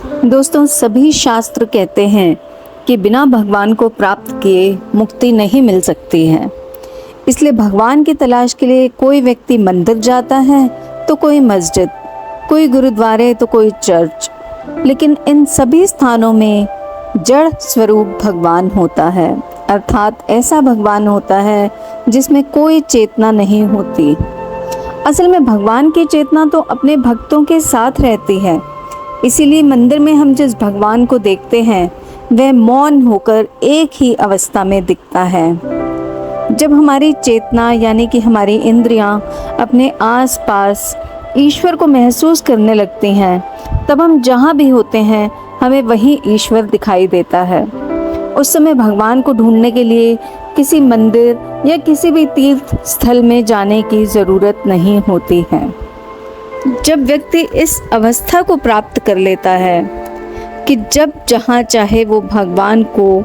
दोस्तों, सभी शास्त्र कहते हैं कि बिना भगवान को प्राप्त किए मुक्ति नहीं मिल सकती है। इसलिए भगवान की तलाश के लिए कोई व्यक्ति मंदिर जाता है तो कोई मस्जिद, कोई गुरुद्वारे तो कोई चर्च, लेकिन इन सभी स्थानों में जड़ स्वरूप भगवान होता है, अर्थात ऐसा भगवान होता है जिसमें कोई चेतना नहीं होती। असल में भगवान की चेतना तो अपने भक्तों के साथ रहती है। इसीलिए मंदिर में हम जिस भगवान को देखते हैं वह मौन होकर एक ही अवस्था में दिखता है। जब हमारी चेतना यानी कि हमारी इंद्रियां अपने आसपास ईश्वर को महसूस करने लगती हैं, तब हम जहाँ भी होते हैं हमें वही ईश्वर दिखाई देता है। उस समय भगवान को ढूंढने के लिए किसी मंदिर या किसी भी तीर्थ स्थल में जाने की ज़रूरत नहीं होती है। जब व्यक्ति इस अवस्था को प्राप्त कर लेता है कि जब जहाँ चाहे वो भगवान को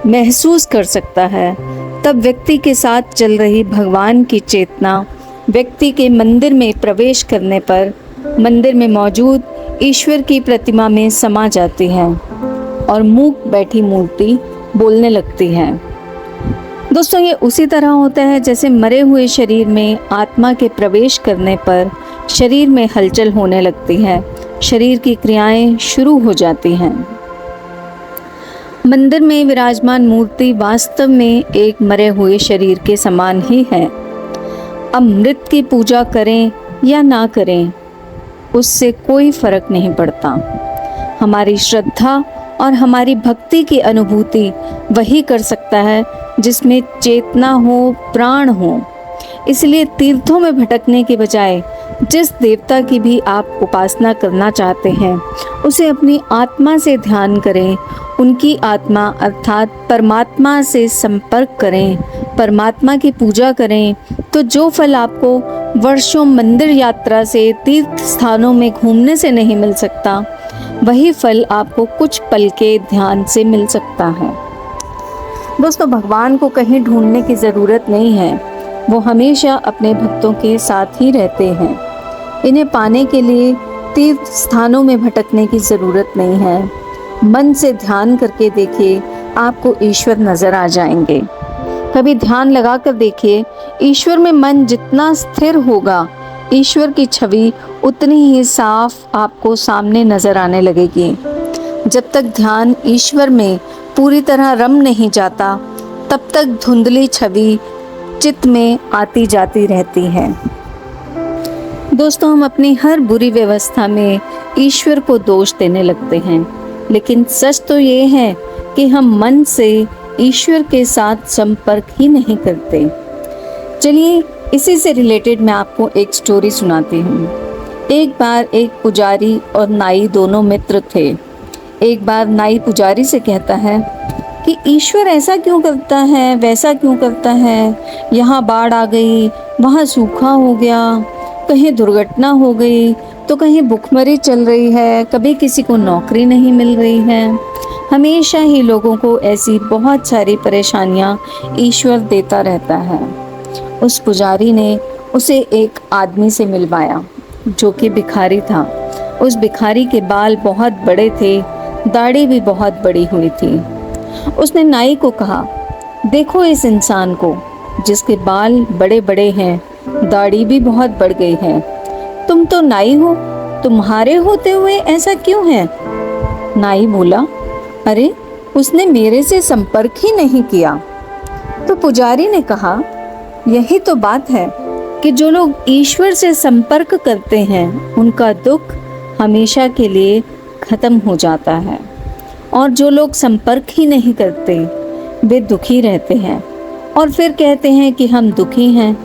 महसूस कर सकता है, तब व्यक्ति के साथ चल रही भगवान की चेतना व्यक्ति के मंदिर में प्रवेश करने पर मंदिर में मौजूद ईश्वर की प्रतिमा में समा जाती है और मूक बैठी मूर्ति बोलने लगती है। दोस्तों, ये उसी तरह होता है जैसे मरे हुए शरीर में आत्मा के प्रवेश करने पर शरीर में हलचल होने लगती है, शरीर की क्रियाएं शुरू हो जाती हैं। मंदिर में विराजमान मूर्ति वास्तव में एक मरे हुए शरीर के समान ही है। अब मृत की पूजा करें या ना करें, उससे कोई फर्क नहीं पड़ता। हमारी श्रद्धा और हमारी भक्ति की अनुभूति वही कर सकता है जिसमें चेतना हो, प्राण हो। इसलिए तीर्थों में भटकने के बजाय जिस देवता की भी आप उपासना करना चाहते हैं उसे अपनी आत्मा से ध्यान करें, उनकी आत्मा अर्थात परमात्मा से संपर्क करें, परमात्मा की पूजा करें, तो जो फल आपको वर्षों मंदिर यात्रा से, तीर्थ स्थानों में घूमने से नहीं मिल सकता, वही फल आपको कुछ पल के ध्यान से मिल सकता है। दोस्तों, भगवान को कहीं ढूंढने की ज़रूरत नहीं है, वो हमेशा अपने भक्तों के साथ ही रहते हैं। इन्हें पाने के लिए तीर्थ स्थानों में भटकने की ज़रूरत नहीं है। मन से ध्यान करके देखिए, आपको ईश्वर नज़र आ जाएंगे। कभी ध्यान लगा कर देखिए, ईश्वर में मन जितना स्थिर होगा, ईश्वर की छवि उतनी ही साफ आपको सामने नज़र आने लगेगी। जब तक ध्यान ईश्वर में पूरी तरह रम नहीं जाता, तब तक धुंधली छवि चित्त में आती जाती रहती है। दोस्तों, हम अपनी हर बुरी व्यवस्था में ईश्वर को दोष देने लगते हैं, लेकिन सच तो ये है कि हम मन से ईश्वर के साथ संपर्क ही नहीं करते। चलिए, इसी से रिलेटेड मैं आपको एक स्टोरी सुनाती हूँ। एक बार एक पुजारी और नाई दोनों मित्र थे। एक बार नाई पुजारी से कहता है कि ईश्वर ऐसा क्यों करता है, वैसा क्यों करता है, यहाँ बाढ़ आ गई, वहाँ सूखा हो गया, कहीं दुर्घटना हो गई तो कहीं भुखमरी चल रही है, कभी किसी को नौकरी नहीं मिल रही है। हमेशा ही लोगों को ऐसी बहुत सारी परेशानियाँ ईश्वर देता रहता है। उस पुजारी ने उसे एक आदमी से मिलवाया जो कि भिखारी था। उस भिखारी के बाल बहुत बड़े थे, दाढ़ी भी बहुत बड़ी हुई थी। उसने नाई को कहा, देखो इस इंसान को जिसके बाल बड़े बड़े हैं, दाढ़ी भी बहुत बढ़ गई है। तुम तो नाई हो, तुम्हारे होते हुए ऐसा क्यों है? नाई बोला, अरे उसने मेरे से संपर्क ही नहीं किया। तो पुजारी ने कहा, यही तो बात है कि जो लोग ईश्वर से संपर्क करते हैं उनका दुख हमेशा के लिए खत्म हो जाता है, और जो लोग संपर्क ही नहीं करते वे दुखी रहते हैं और फिर कहते हैं कि हम दुखी हैं।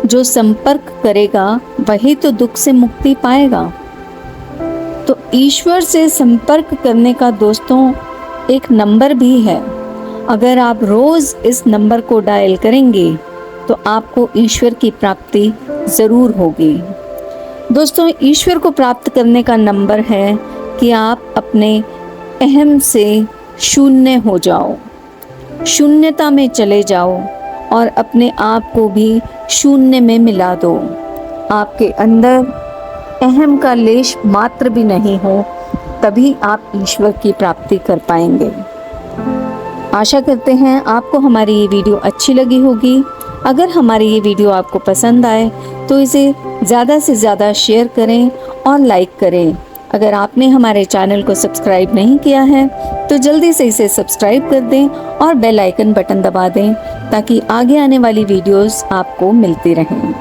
जो संपर्क करेगा वही तो दुख से मुक्ति पाएगा। तो ईश्वर से संपर्क करने का दोस्तों एक नंबर भी है। अगर आप रोज़ इस नंबर को डायल करेंगे तो आपको ईश्वर की प्राप्ति ज़रूर होगी। दोस्तों, ईश्वर को प्राप्त करने का नंबर है कि आप अपने अहम से शून्य हो जाओ, शून्यता में चले जाओ और अपने आप को भी शून्य में मिला दो। आपके अंदर अहम का लेश मात्र भी नहीं हो, तभी आप ईश्वर की प्राप्ति कर पाएंगे। आशा करते हैं आपको हमारी ये वीडियो अच्छी लगी होगी। अगर हमारी ये वीडियो आपको पसंद आए तो इसे ज़्यादा से ज़्यादा शेयर करें और लाइक करें। अगर आपने हमारे चैनल को सब्सक्राइब नहीं किया है तो जल्दी से इसे सब्सक्राइब कर दें और बेल आइकन बटन दबा दें ताकि आगे आने वाली वीडियोस आपको मिलती रहें।